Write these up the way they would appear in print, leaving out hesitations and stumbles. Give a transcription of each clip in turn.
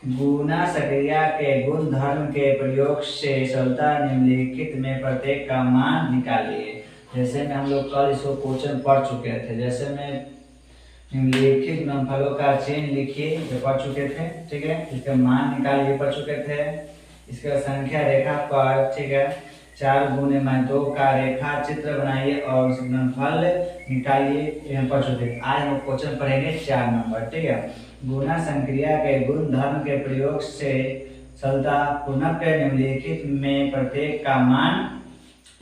गुना सक्रिया के गुण धर्म के प्रयोग से सरलता निम्नलिखित में प्रत्येक का मान निकालिए। जैसे में हम लोग कल इसको क्वेश्चन पढ़ चुके थे। जैसे में निम्नलिखित गुणनफलों का चिन्ह लिखिए, जो पढ़ चुके थे, ठीक है। इसका मान निकालिए, पढ़ चुके थे। इसका संख्या रेखा पर, ठीक है, 4 गुणे 2 का रेखा चित्र बनाइए और उस गुणनफल निकालिए, ये पढ़ चुके। आज हम क्वेश्चन पढ़ेंगे 4 नंबर, ठीक है। गुना संक्रिया के गुण धर्म के प्रयोग से सरलता पूर्णक निम्नलिखित में प्रत्येक का मान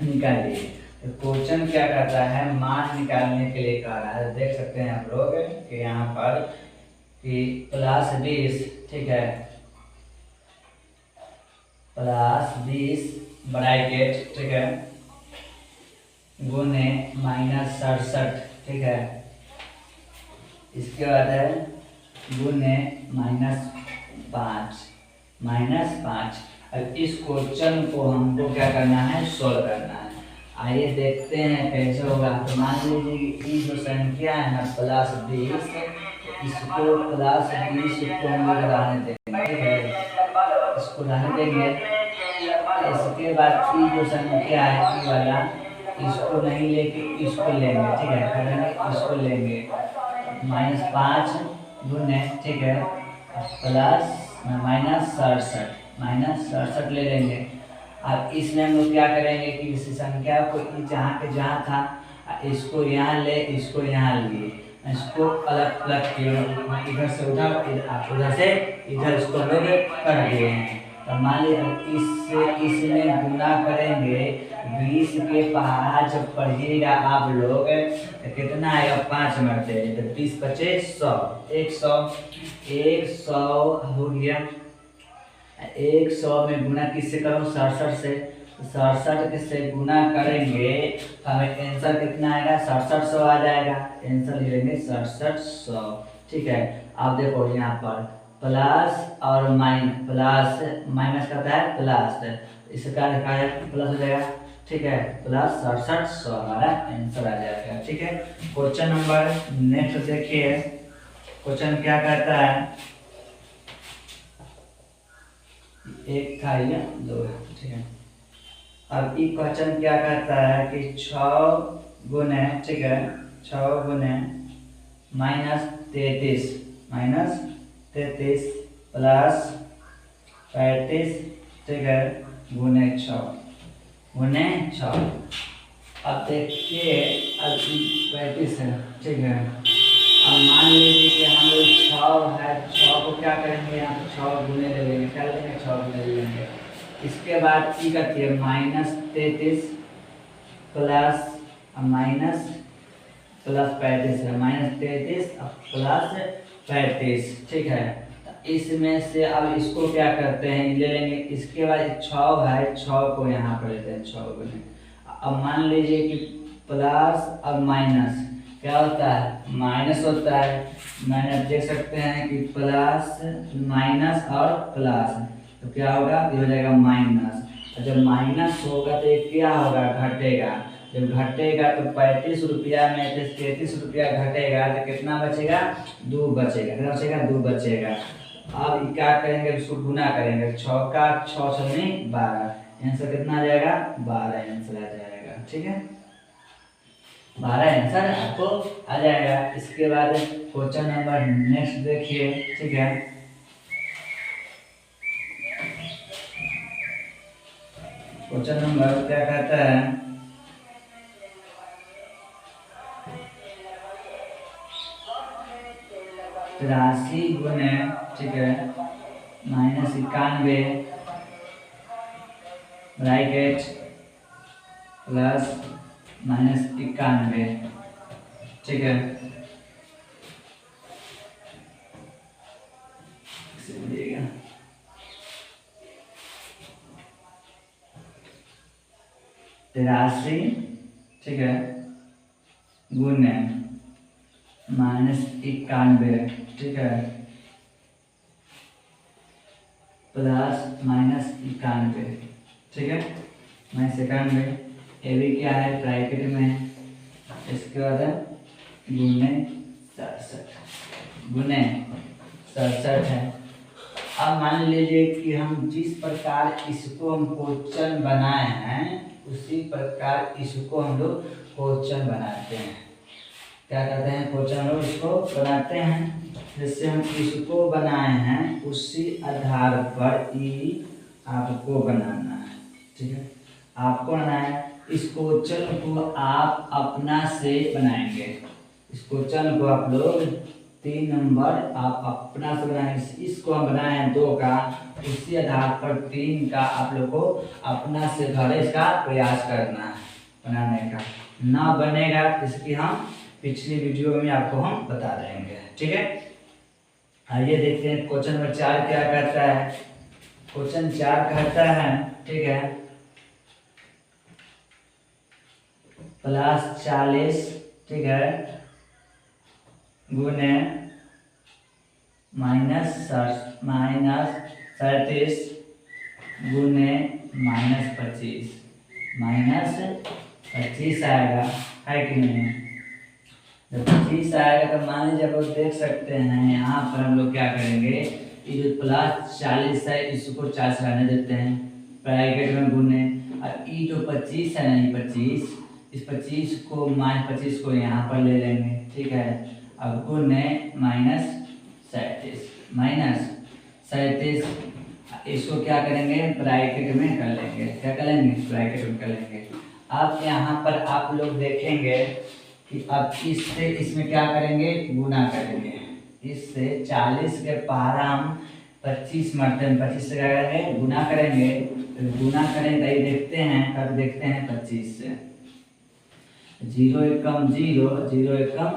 निकालिए। तो क्वेश्चन क्या कहता है, मान निकालने के लिए कह रहा है। देख सकते हैं आप लोग कि यहाँ पर कि +20, ठीक है, +20 ब्रैकेट, ठीक है, गुने -67, ठीक है। इसके बाद है गुने -5। अब इस क्वेश्चन को हमको क्या करना है, सोल्व करना है। आइए देखते हैं कैसे होगा। तो मान लीजिए कि जो संख्या है ना +20, इसको +20 को हम लोग रहने देंगे, ठीक है, इसको रहने देंगे। इसके बाद ये जो संख्या है, ये वाला, इसको नहीं लेके इसको लेंगे, ठीक है, इसको लेंगे। -5 गुने, ठीक है, प्लस -67 ले लेंगे। अब इसमें हम लोग क्या करेंगे कि इस संख्या को जहाँ के जहाँ था, इसको यहाँ ले, इसको यहाँ लिए, इसको अलग अलग किए, इधर से उधर, उधर से इधर, इसको हम लोग कर दिए हैं। तो मान लीजिए इसमें गुना करेंगे 20 के 5 पढ़िएगा आप लोग, तो कितना आएगा, 5 मरते, तो 20 × 5 = 100। 100 हो गया। 100 में गुना किससे करो, 67 से। 67 से गुना करेंगे हमें आंसर कितना आएगा, 6700 आ जाएगा। आंसर ले लेंगे 6700, ठीक है। आप देखो यहाँ पर प्लस और माइनस करता है प्लस, इसका लिखा है प्लस हो जाएगा, ठीक है, +6700 हमारा आंसर आ जाएगा, ठीक है। क्वेश्चन नंबर नेक्स्ट देखिए। क्वेश्चन क्या कहता है, एक था या 2, ठीक है। अब ये क्वेश्चन क्या कहता है कि 6 गुने, ठीक है, 6 गुने -33 प्लस 35, ठीक है, गुने 6। अब देखिए, अब 35 है, ठीक है। अब मान लीजिए कि हम लोग 6 है, 6 को क्या करेंगे, यहाँ पे 6 गुने ले लेंगे, क्या लेंगे, 6 गुने ले लेंगे। इसके बाद की करती है -33 प्लस माइनस प्लस 35 है, -33 प्लस 35, ठीक है। इसमें से अब इसको क्या करते हैं, ले लेंगे। इसके बाद 6 है, 6 को यहाँ पर लेते हैं, 6 गुने। अब मान लीजिए कि प्लस और माइनस क्या होता है, माइनस होता है। मैंने देख सकते हैं कि प्लस माइनस और प्लस, तो क्या होगा, ये हो जाएगा माइनस। जब माइनस होगा तो ये क्या होगा, घटेगा। जब घटेगा तो 35 रुपया में 33 रुपया घटेगा, तो कितना बचेगा, 2 बचेगा। कितना बचेगा, 2 बचेगा। अब क्या करेंगे, इसको गुना करेंगे। 6 का 6 × 12, आंसर कितना आ जाएगा, 12 आंसर आ जाएगा, ठीक है। 12 आंसर आपको आ जाएगा। इसके बाद क्वेश्चन नंबर नेक्स्ट देखिए, ठीक है। क्वेश्चन नंबर क्या कहता है, ×93 गुने, ठीक है, -91 ब्रैकेट प्लस -91, ठीक है। 83, ठीक है, गुने -91, ठीक है, प्लस -91, ठीक है, -91। ये भी क्या है, ब्रैकेट में है। इसके बाद गुने 67 है। अब मान लीजिए कि हम जिस प्रकार इसको हम क्वेश्चन बनाए हैं उसी प्रकार इसको हम लोग क्वेश्चन बनाते हैं। क्या करते हैं, क्वेश्चन हम लोग इसको बनाते हैं। जैसे हम इसको बनाए हैं उसी आधार पर ई आपको बनाना है, ठीक है। आपको बनाना है, इस क्वेश्चन को आप अपना से बनाएंगे। इस क्वेश्चन को आप लोग 3 नंबर आप अपना से बनाएंगे। इसको हम बनाए हैं 2 का, उसी आधार पर 3 का आप लोग को अपना से घर इसका प्रयास करना है बनाने का। ना बनेगा इसकी हम पिछली वीडियो में आपको हम बता देंगे, ठीक है। आइए देखते हैं क्वेश्चन नंबर 4 क्या कहता है। क्वेश्चन 4 कहता है, ठीक है, +40, ठीक है, गुने -37 गुने -25 -25 आएगा, है कि नहीं। जब 25 आएगा तो मान लीजिए आप लोग देख सकते हैं यहाँ पर हम लोग क्या करेंगे, ये जो +40 है इसको 40 रहने देते हैं, ब्रैकेट में गुने, और ये जो 25 है ना, ये 25, इस 25 को -25 को यहाँ पर ले लेंगे, ठीक है। अब गुने -37 इसको क्या करेंगे, ब्रैकेट में कर लेंगे। क्या कर लेंगे, ब्रैकेट में कर लेंगे। अब यहाँ पर आप लोग देखेंगे कि अब इससे इसमें क्या करेंगे, गुना करेंगे। इससे 40 के पहाड़ा हम 25 मरते 25 से क्या करेंगे, गुना करेंगे। तो गुना करेंगे तो देखते हैं, कब देखते हैं 25 से 0 एकम 0 0 एकम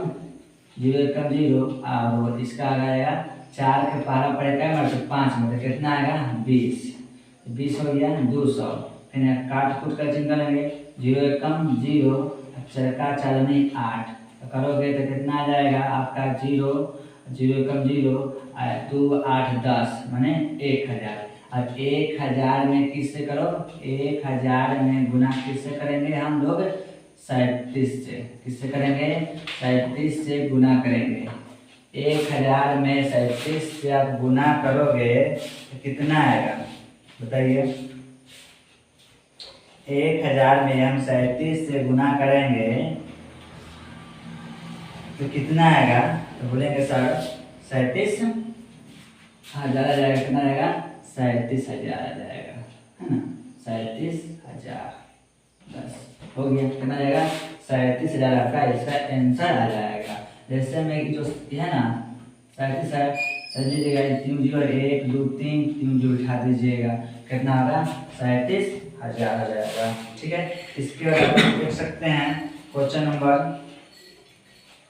0 और इसका आ जाएगा 4 के पहाड़ा पड़ेगा मतलब 5 में, तो कितना आएगा 20 हो गया 200। फिर काट कूट कर चिन्ह करेंगे, 0 एकम 0, 4 4 नहीं 8, तो करोगे तो कितना आ जाएगा आपका 0 एकम 0 2 8 10 माने 1000। अब 1000 में किससे करो, 1000 में गुना किससे करेंगे हम लोग, 37 से। किससे करेंगे, 37 से गुना करेंगे। 1000 में 37 से आप गुना करोगे तो कितना आएगा बताइए। 1000 में हम 37 से गुना करेंगे तो कितना आएगा, तो बोलेंगे सर 37,000 आ जाएगा। कितना आएगा, 37,000 आ जाएगा, है ना, 37,000। बस हो गया, कितना आएगा 37,000 आपका इसका आंसर आ जाएगा। जैसे में जो है ना 37 है, सर लीजिएगा 3 0 1 2 3 0 उठा दीजिएगा, कितना होगा 37,000 आ जाएगा, ठीक है। इसके बाद आप देख सकते हैं क्वेश्चन नंबर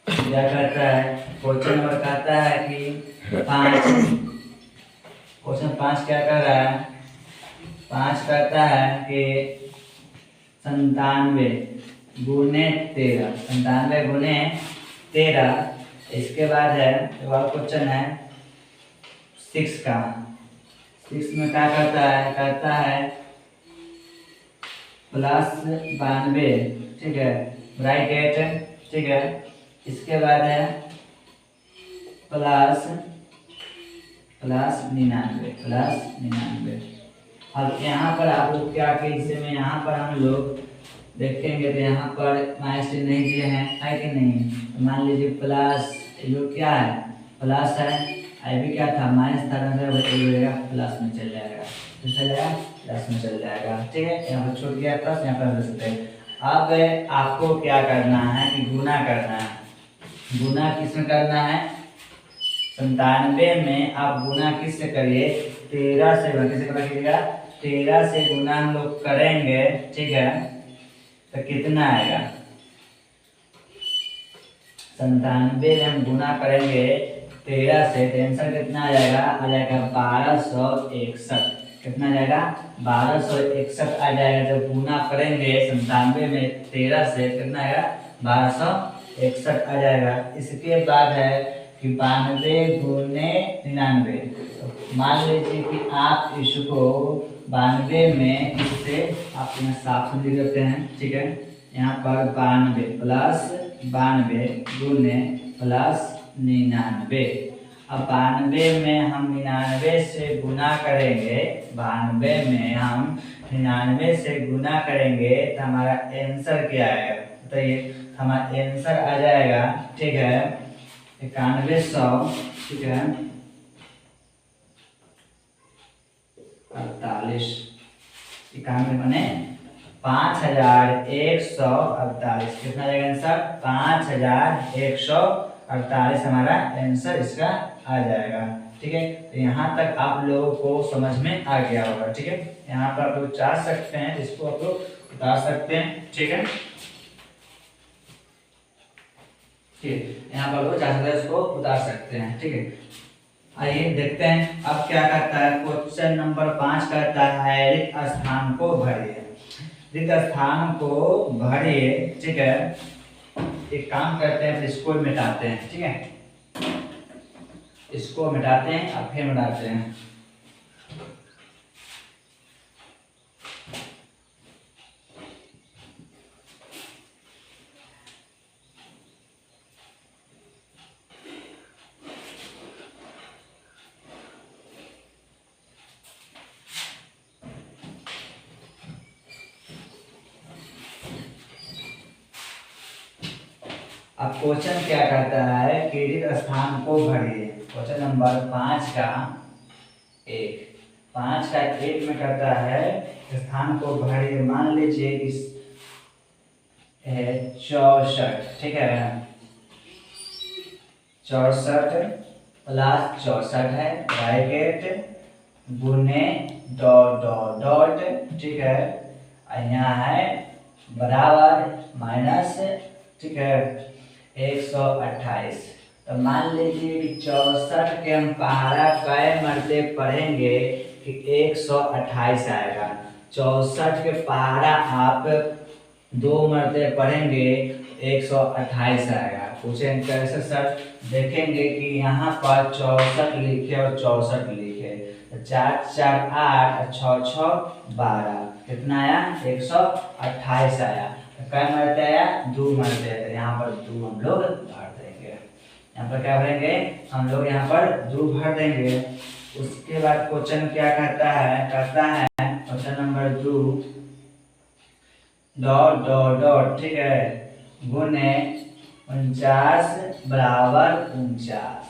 क्या कहता है। क्वेश्चन नंबर कहता है कि 5, क्वेश्चन 5 क्या कह रहा है, 5 कहता है कि 97 गुने 13, 97 गुने 13। इसके बाद है एक और क्वेश्चन है 6 का। 6 में क्या करता है, कहता है +92, ठीक है, ब्रैकेट, ठीक है। इसके बाद है +99। अब यहाँ पर आप लोग क्या कि इसमें यहाँ पर हम लोग देखेंगे तो यहाँ पर माइनस नहीं दिए हैं, है कि नहीं। तो मान लीजिए प्लस, जो क्या है प्लस है, अभी क्या था माइनस था, प्लस में चल जाएगा, चल जाएगा प्लस में चल जाएगा, ठीक है। यहाँ पर छूट गया प्लस, यहाँ पर सकते हैं। अब आपको क्या करना है कि गुना करना है। गुना किसमें करना है, 97 में आप गुना किससे करिए, 13 से। किससे गुना कीजिएगा, 13 से गुना हम लोग करेंगे, ठीक है। तो कितना आएगा, 97 में हम गुना करेंगे 13 से, तो आंसर कितना आ जाएगा, 1261। कितना आ जाएगा, 1261 आ जाएगा। जब गुना करेंगे 97 में 13 से, कितना आएगा 1261 आ जाएगा। इसके बाद है कि 92 गुने 99। मान लीजिए कि आप इसको 92 में इससे आप यहाँ साफ लिख देते हैं, ठीक है। यहाँ पर 92 गुने +99। अब 92 में हम 99 से गुना करेंगे, 92 में हम 99 से गुना करेंगे तो हमारा आंसर क्या आएगा बताइए। हमारा आंसर आ जाएगा, ठीक है, 9100, ठीक है, 48, 91 बने 5148, कितना जाएगा आंसर 5148 हमारा आंसर इसका आ जाएगा। ठीक है, तो यहाँ तक आप लोगों को समझ में आ गया होगा। ठीक है, यहाँ पर आप लोग चाह सकते हैं, इसको आप लोग उतार सकते हैं। ठीक है, ठीक, यहाँ पर लोग चाह सकते हैं, इसको उतार सकते हैं। ठीक है, आइए देखते हैं अब क्या कहता है। क्वेश्चन नंबर 5 कहता है रिक्त स्थान को भरिए। रिक्त स्थान को भरिए, ठीक है। एक काम करते हैं, इसको मिटाते हैं। ठीक है, इसको मिटाते हैं और फिर मिटाते हैं। अब क्वेश्चन क्या कहता है कि रिक्त स्थान को भरिए। क्वेश्चन नंबर 5 का 1 में कहता है स्थान को भरिए। मान लीजिए कि 64, ठीक है, 64 प्लस 64 है, ब्रैकेट गुने डॉट डॉट डॉट, ठीक है, यहाँ है बराबर माइनस, ठीक है, 128। तो मान लीजिए कि 64 के हम पहाड़ा कै मरते पढ़ेंगे कि 128 आएगा। 64 के पहाड़ा आप 2 मरते पढ़ेंगे 128 आएगा। पूछेंगे कैसे सर, देखेंगे कि यहाँ पर 64 लिखे और 64 लिखे, तो 4 4 8 और 6 6 12, कितना आया 128 आया। क्या मरते आया 2 मरते आया, यहाँ पर 2 हम लोग भर देंगे। यहाँ पर क्या भरेंगे हम लोग, यहाँ पर 2 भर देंगे। उसके बाद क्वेश्चन क्या कहता है question number 2 dot dot dot, ठीक है, गुने 49 बराबर 49।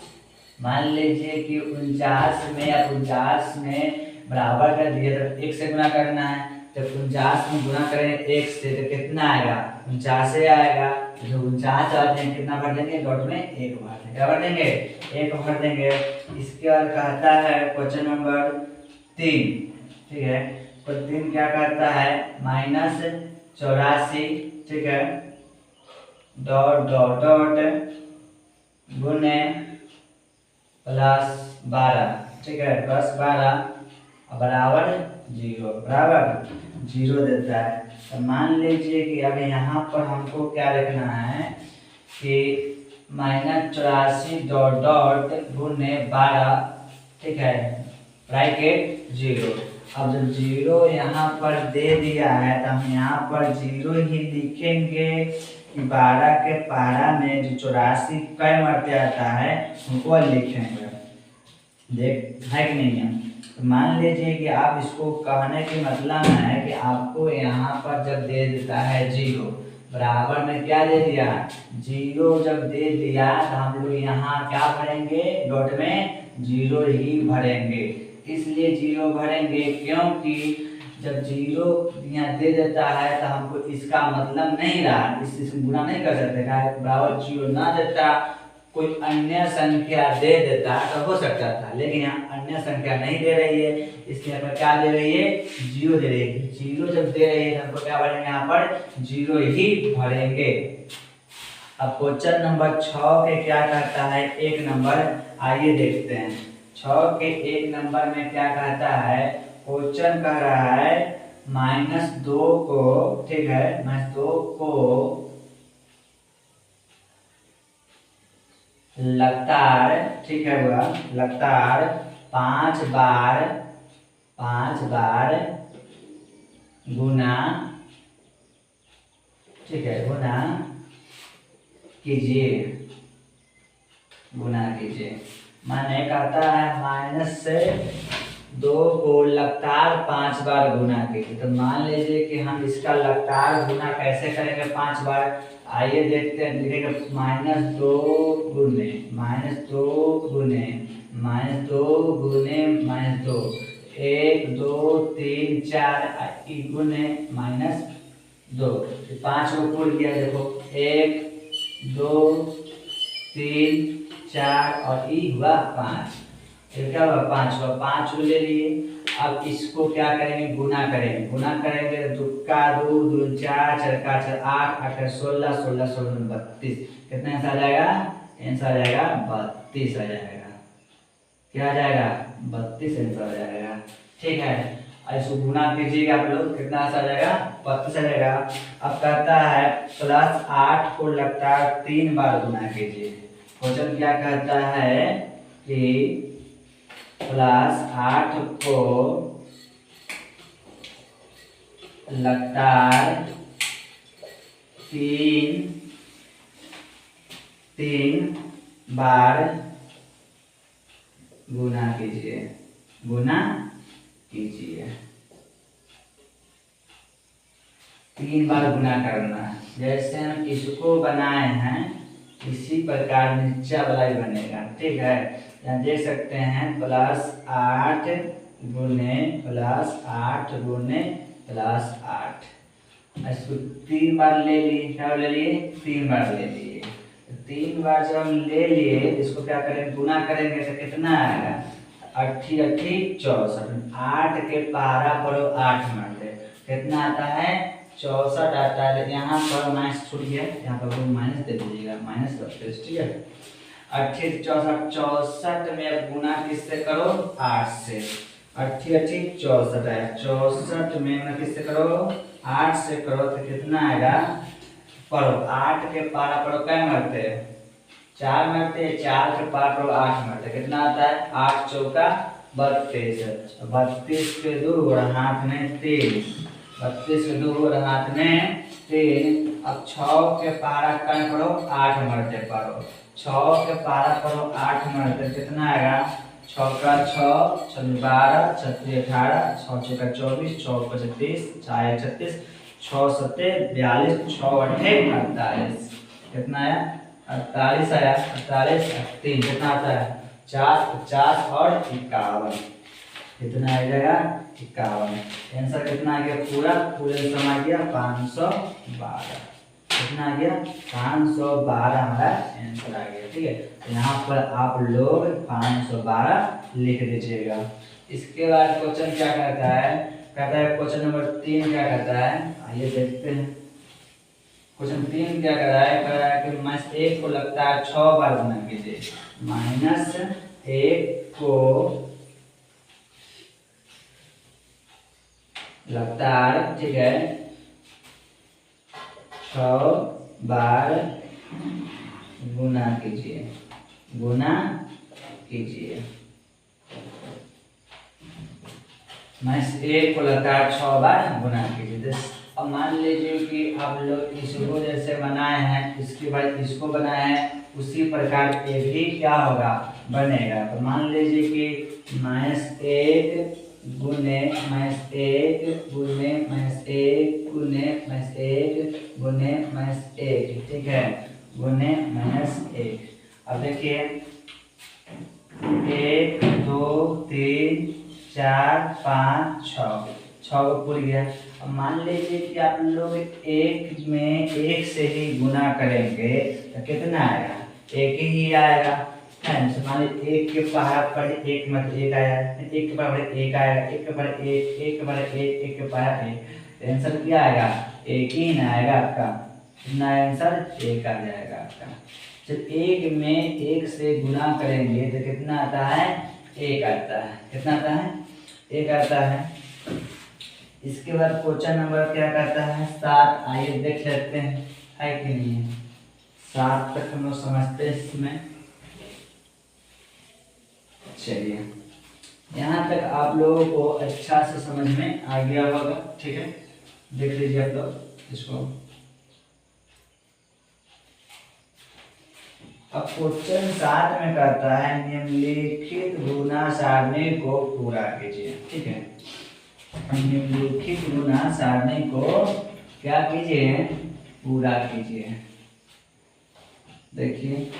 मान लीजिए कि 49 में या 49 में बराबर कर दिए तो 1 से गुना करना है। तो 49 में गुना करेंगे 1 से तो कितना आएगा 49 आएगा। जो 49 आते हैं कितना भर देंगे, डॉट में 1 भर देंगे। क्या भर देंगे 1 भर देंगे। इसके बाद कहता है क्वेश्चन नंबर 3, ठीक है, तो 3 क्या कहता है -84, ठीक है, डॉट डॉट डॉट गुने +12, ठीक है, +12 बराबर 0 देता है। तो मान लीजिए कि अब यहाँ पर हमको क्या लिखना है कि -84 डॉट डॉट गुने 12, ठीक है, ब्रैकेट 0। अब जब 0 यहाँ पर दे दिया है तो हम यहाँ पर 0 ही लिखेंगे कि 12 के पहाड़ा में जो 84 कै मरते आता है उनको लिखेंगे। देख है कि नहीं है। तो मान लीजिए कि आप इसको कहने के मतलब है कि आपको यहाँ पर जब दे देता है 0 बराबर में क्या दे दिया 0, जब दे दिया तो हम लोग यहाँ क्या भरेंगे, डॉट में 0 ही भरेंगे। इसलिए 0 भरेंगे क्योंकि जब 0 यहाँ दे देता है तो हमको इसका मतलब नहीं रहा, इससे गुना नहीं कर सकते। बराबर 0 ना देता, कोई अन्य संख्या दे देता तो हो सकता था, लेकिन यहाँ अन्य संख्या नहीं दे रही है, इसलिए पर क्या दे रही है 0 दे रही है। 0 जब दे रही है तो हमको क्या भरेंगे, यहाँ पर 0 ही भरेंगे। अब क्वेश्चन नंबर 6 के क्या कहता है 1 नंबर, आइए देखते हैं। 6 के 1 नंबर में क्या कहता है, क्वेश्चन कह रहा है -2 को, ठीक है, -2 को लगातार, ठीक है, हुआ लगातार 5 बार गुना, ठीक है, गुना कीजिए। मैंने कहता है माइनस से 2 को लगातार 5 बार गुना कीजिए। तो मान लीजिए कि हम इसका लगातार गुना कैसे करेंगे 5 बार, आइए देखते हैं। लिखेंगे -2 गुने -2 गुने -2 गुने -2, 1 2 3 4 गुने -2, 5 को पूर किया। देखो 1 2 3 4 और ई हुआ 5, क्या हुआ 5 हुआ। 5 को ले लिए। अब इसको क्या करेंगे, गुना करेंगे। गुना करेंगे तो 2 2 2 4 4 4 8 8 16 16 16 32, कितना आंसर आ जाएगा, आंसर आ जाएगा 32 आ जाएगा। क्या आ जाएगा, 32 आंसर आ जाएगा। ठीक है, इसको गुना कीजिएगा आप लोग, कितना आंसर आ जाएगा, 32 आ जाएगा। अब कहता है +8 को लगातार 3 बार गुना कीजिए। क्वेश्चन क्या कहता है कि +8 को लगातार 3 बार गुना कीजिए, गुना कीजिए। 3 बार गुना करना है। जैसे हम इसको बनाए हैं इसी प्रकार नीचे वाला भी बनेगा। ठीक है, यहाँ देख सकते हैं +8 गुने +8 गुने +8। इसको 3 बार ले लिए। क्या ले लिए, 3 बार ले लिए। 3 बार जब हम ले लिए इसको क्या करेंगे, गुना करेंगे तो कितना आएगा, 8 8 64। 8 के पारा पढ़ो 8 मरते, कितना आता है, 64 आता है। यहाँ पर माइनस छूट गया, यहाँ पर माइनस दे दीजिएगा, -32। ठीक है, 8 64 64 में अब गुना किससे करो, 8 से। 8 8 64 है, 64 में गुना किससे करो, 8 से करो तो कितना आएगा, पढ़ो 8 के पारा पढ़ो क्या मरते हैं, 4 मरते हैं। 4 के पारा पढ़ो 8 मरते, कितना आता है, 8 चौका 32। 32 के 2 और हाथ में 3, 32 के 2 और हाथ में 3। अब 6 के पारा कम पढ़ो 8 मरते पढ़ो, 6 के पारा पढ़ो 8 मरते, कितना आएगा, 6 का 6 6 12 36 18 6 चौका 24 6 25 4 36 6 7 42 6 8 48, कितना आया, 48 आया। 48 3 कितना आता है, 4 50 और 51, कितना आ जाएगा, 51। आंसर कितना आ गया, पूरा आंसर आ गया 512। कितना आ गया, 512 हमारा आंसर आ गया। ठीक है, यहाँ पर आप लोग 512 लिख दीजिएगा। इसके बाद क्वेश्चन क्या कहता है, कहता है क्वेश्चन नंबर 3 क्या कहता है, आइए देखते हैं। क्वेश्चन 3 क्या कह रहा है, कह रहा है कि -1 को लगातार 6 बार गुना कीजिए। -1 को लगातार, ठीक है, 6 बार गुना कीजिए, गुना कीजिए। -1 को लगातार 6 बार गुना कीजिए। अब मान लीजिए कि आप लोग इसको जैसे बनाए हैं, इसके बाद इसको बनाए हैं, उसी प्रकार ये भी क्या होगा, बनेगा। तो मान लीजिए कि -1 गुने -1 गुने -1 गुने -1 गुने -1, ठीक है, गुने -1। अब देखिए 1 2 3 4 5 6 6 को पूर गया। अब मान लीजिए कि आप लोग 1 में 1 से ही गुना करेंगे तो कितना आएगा, 1 ही आएगा। मान लीजिए 1 के पहाड़ा पर 1 मतलब 1 आया, 1 के पहाड़ पर 1 आएगा, 1 के पहाड़ 1 1 के पहाड़ 1 1 के पहाड़ 1, आंसर क्या आएगा, 1 ही ना आएगा आपका, कितना आंसर 1 आ जाएगा आपका। जब 1 में 1 से गुना करेंगे तो कितना आता है, 1 आता है। कितना आता है, 1 आता है। इसके बाद क्वेश्चन नंबर क्या कहता है, 7। आइए देख लेते हैं है कि नहीं है। 7 तक हम लोग समझते हैं इसमें। चलिए यहाँ तक आप लोगों को अच्छा से समझ में आ गया होगा। ठीक है, देख लीजिए आप लोग इसको। अब क्वेश्चन 7 में कहता है निम्नलिखित गुना सारणी को पूरा कीजिए। ठीक है, निम्नलिखित गुना सारणी को क्या कीजिए, पूरा कीजिए। देखिए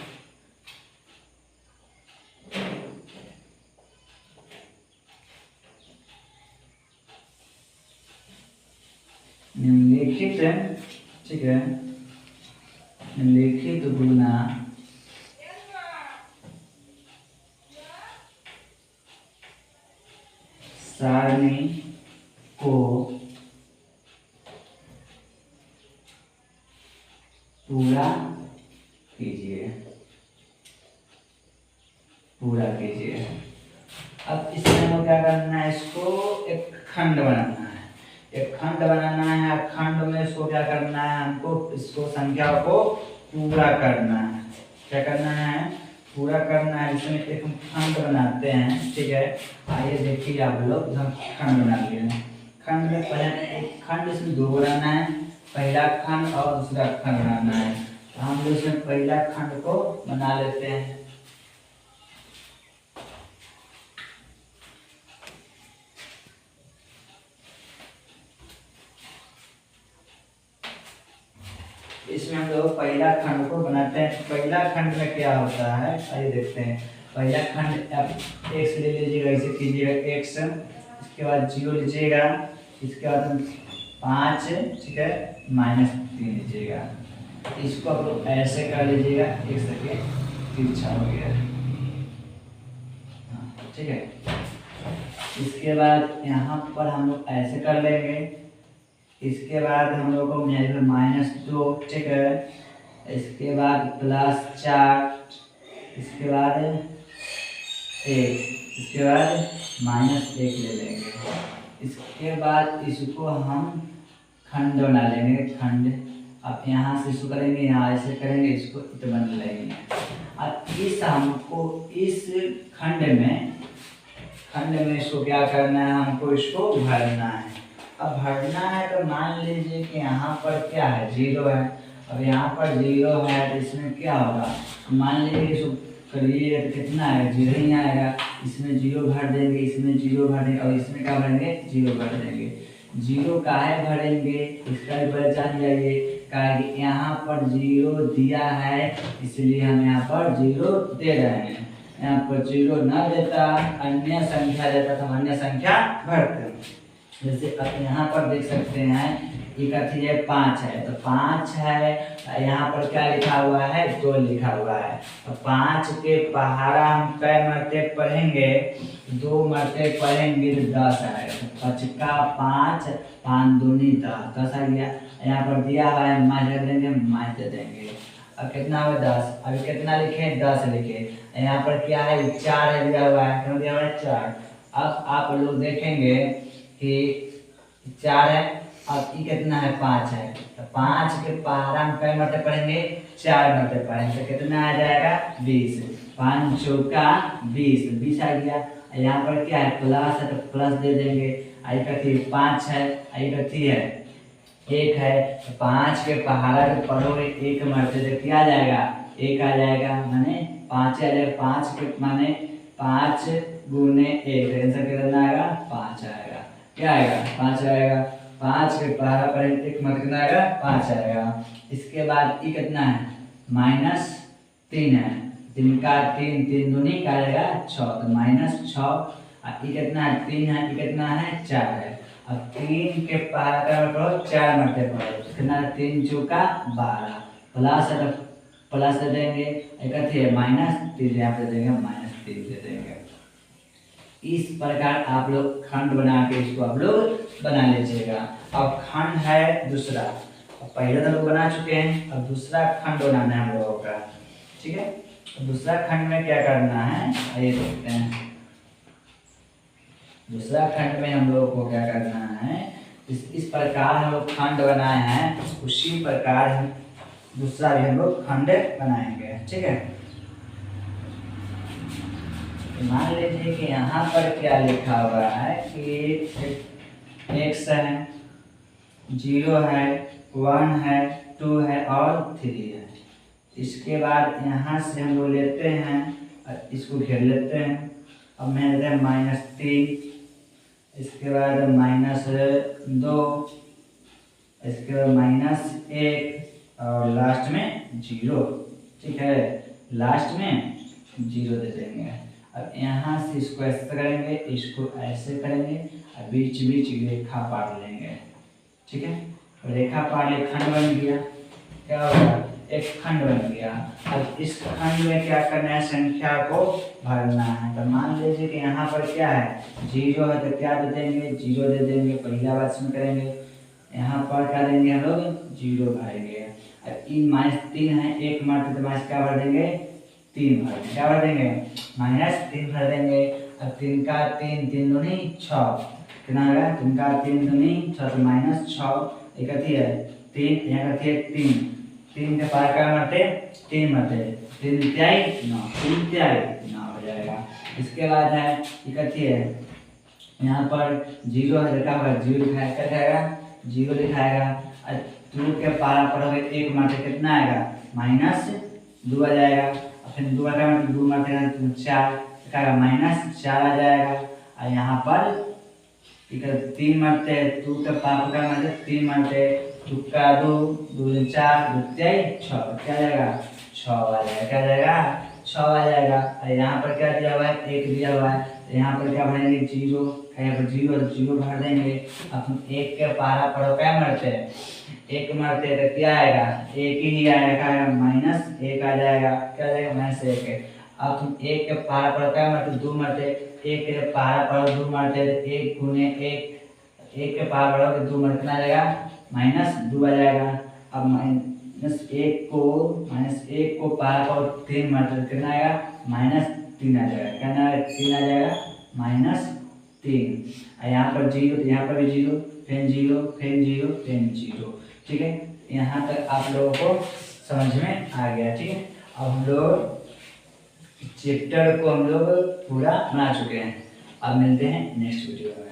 निम्नलिखित, ठीक है, निम्नलिखित गुना सारणी को पूरा कीजिए, पूरा कीजिए। अब इसमें हमें क्या करना है, इसको एक खंड बनाना है, एक खंड बनाना है। खंड में इसको क्या करना है, हमको इसको संख्या को पूरा करना है। क्या करना है, पूरा करना है। इसमें एक हम खंड बनाते हैं। ठीक है, आइए देखिए आप लोग, हम खंड बना लिए हैं। खंड में पहले एक खंड इसमें दो बनाना है, पहला खंड और दूसरा खंड बनाना है। तो हम लोग इसमें पहला खंड को बना लेते हैं। इसमें हम लोग पहला खंड को बनाते हैं। पहला खंड में क्या होता है, आइए देखते हैं। पहला खंड आप x ले लीजिएगा, इसे कीजिएगा x, इसके बाद 0 लीजिएगा, इसके बाद 5, ठीक है, -3 लीजिएगा। इसको आप लोग ऐसे कर लीजिएगा, x के तिरछा हो गया। ठीक है, इसके बाद यहाँ पर हम लोग ऐसे कर लेंगे। इसके बाद हम लोग को -2, ठीक है, इसके बाद +4, इसके बाद 1, इसके बाद -1 ले लेंगे। इसके बाद इसको हम खंड बना लेंगे, खंड। अब यहाँ से इसको करेंगे, यहाँ ऐसे करेंगे, इसको इत बन लेंगे। अब इस हमको इस खंड में इसको क्या करना है, हमको इसको भरना है। अब भरना है तो मान लीजिए कि यहाँ पर क्या है, 0 है। अब यहाँ पर 0 है तो इसमें क्या होगा, मान लीजिए इसको करिए तो कितना है, 0 ही आएगा। इसमें 0 भर देंगे, इसमें 0 भर देंगे, और इसमें क्या भरेंगे, 0 भर देंगे। 0 काहे भरेंगे, इसका भी पता जान जाइए। कि यहाँ पर 0 दिया है, इसलिए हम यहाँ पर 0 दे रहे हैं। यहाँ पर 0 न देता, अन्य संख्या देता तो हम अन्य संख्या भरते हैं। जैसे अब यहाँ पर देख सकते हैं, एक अथी है 5 है, तो 5 है, यहाँ पर क्या लिखा हुआ है, 2 लिखा हुआ है। तो 5 के पहाड़ा हम कै मरते पढ़ेंगे, 2 मरते पढ़ेंगे तो 10 आएगा। तो 5 का 5, 5 दूनी 10, 10 आ गया। यहाँ पर दिया हुआ है, माइनस रख देंगे, माइनस दे देंगे। अब कितना हुआ, 10। अभी कितना लिखे, 10 लिखे। यहाँ पर क्या है, 4 है दिया हुआ है, क्यों दिया हुआ है, 4। अब आप लोग देखेंगे कि 4 है, अब ये कितना है, 5 है। तो 5 के पहाड़ा हम कई मरते पढ़ेंगे, 4 मरते पढ़ेंगे, तो कितना आ जाएगा, 20। 5 चौका 20, 20 आ गया। यहाँ पर क्या है, प्लस है, तो प्लस दे देंगे। आई कथी 5 है, आई कथी है 1 है। तो 5 के पहाड़ा के पढ़ोगे 1 मरते तो क्या आ जाएगा, 1 आ जाएगा, माने 5 आ जाएगा। 5 के माने 5 गुने 1, आंसर कितना आएगा, 5 आएगा। क्या आएगा, 5 आएगा। 5 के पहाड़ा पर 1 मत कितना आएगा, 5 आएगा। इसके बाद ये कितना है, -3 है। 3 का 3, 3 दूनी क्या आएगा, 6, तो -6। ये कितना है, 3 है, ये कितना है, 4 है। अब 3 के पहाड़ा पर पढ़ो, 4 मरते पढ़ो, कितना, 3 चौका 12, प्लस है तो प्लस दे देंगे, एक है -3 यहाँ पे देंगे, -3 दे देंगे। इस प्रकार आप लोग खंड बना के इसको आप लोग बना लीजिएगा। अब खंड है दूसरा, पहले तो लोग बना चुके हैं, अब दूसरा खंड बनाना है हम लोगों का। ठीक है, तो दूसरा खंड में क्या करना है, आइए देखते हैं। दूसरा खंड में हम लोगों को क्या करना है, इस प्रकार हम लोग खंड बनाए हैं, उसी प्रकार हम दूसरा भी हम लोग खंड बनाएंगे। ठीक है, मान लीजिए कि यहाँ पर क्या लिखा हुआ है कि x है, 0 है, 1 है, 2 है और 3 है। इसके बाद यहाँ से हम लोग लेते हैं और इसको घेर लेते हैं। अब मैं लेते हैं -3, इसके बाद -2, इसके बाद -1 और लास्ट में 0। ठीक है, लास्ट में 0 दे देंगे। अब यहाँ से इसको ऐसे करेंगे, इसको ऐसे करेंगे और बीच बीच रेखा पाट लेंगे। ठीक है, रेखा पाट ले, खंड बन गया। क्या होगा, एक खंड बन गया। अब इस खंड में क्या करना है, संख्या को भरना है। तो मान लीजिए कि यहाँ पर क्या है, 0 है, तो क्या दे देंगे, 0 दे देंगे। पहला बात इसमें करेंगे, यहाँ पर क्या देंगे हम लोग, 0 भरेंगे। अब -3 है, एक मात्र, तो माइनस क्या भर देंगे, 3 भर, क्या भर देंगे, -3 भर देंगे। अब 3 का 3, 3 दूनी 6, कितना होगा, 3 का 3 दूनी 6, तो -6। एक कथी है 3, यहाँ कथी है 3, 3 के पार क्या मरते, 3 मरते, 3 तिहाई 9, 3 तिहाई 9 हो जाएगा। इसके बाद है ये कथी है, यहाँ पर 0 है, क्या होगा, 0 दिखाएगा, क्या दिखाएगा, 0 दिखाएगा। और 2 के पारा पढ़ोगे 1 मारते कितना आएगा, -2 आ जाएगा। और फिर 2 का मतलब 2 मारते हैं तो 4, क्या -4 आ जाएगा। और यहाँ पर 3 मारते हैं, 2 के पारा क्या मारते, 3 मारते, 2 का 2, 2 4, 2 तिहाई 6, क्या जाएगा, 6 आ जाएगा। क्या जाएगा, 6 आ जाएगा। और यहाँ पर क्या दिया हुआ है, 1 दिया हुआ है, तो यहाँ पर क्या भरेंगे, 0, यहाँ पर 0 भर देंगे। अब 1 के पारा पर क्या मरते हैं, 1 मरते तो क्या आएगा, 1 ही आएगा, -1 आ जाएगा। क्या जाएगा, -1। अब तुम 1 के पारा पर क्या मरते, 2 मरते, 1 के पारा पर 2 मरते, 1 गुने 1, 1 के पारा पर 2 मरते कितना आ जाएगा, -2 आ जाएगा। अब -1 को पारा पर 3 मरते कितना आएगा, -3 आ जाएगा। क्या ना 3 आ जाएगा, -3। और यहाँ पर 0, तो यहाँ पर भी 0, फिर 0, फिर 0, फिर 0। ठीक है, यहाँ तक आप लोगों को समझ में आ गया। ठीक है, अब हम लोग चैप्टर को हम लोग पूरा बना चुके हैं। अब मिलते हैं नेक्स्ट वीडियो में।